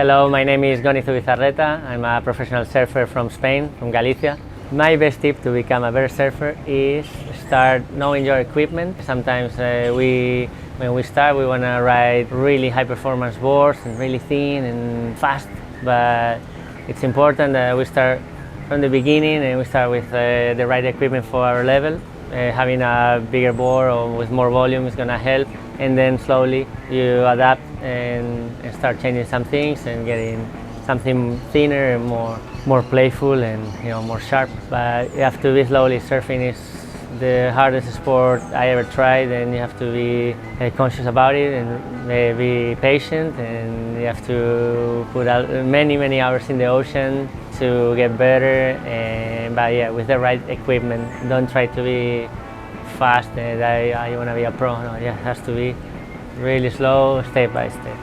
Hello, my name is Gony Zubizarreta. I'm a professional surfer from Spain, from Galicia. My best tip to become a better surfer is start knowing your equipment. Sometimes when we start, we want to ride really high performance boards and really thin and fast, but it's important that we start from the beginning and we start with the right equipment for our level. Having a bigger board or with more volume is going to help, and then slowly you adapt and start changing some things and getting something thinner and more playful and more sharp. But you have to be slowly. Surfing is the hardest sport I ever tried, and you have to be conscious about it and be patient, and you have to put out many hours in the ocean to get better. But yeah, with the right equipment, don't try to be fast and I want to be a pro. No, yeah, it has to be really slow, step by step.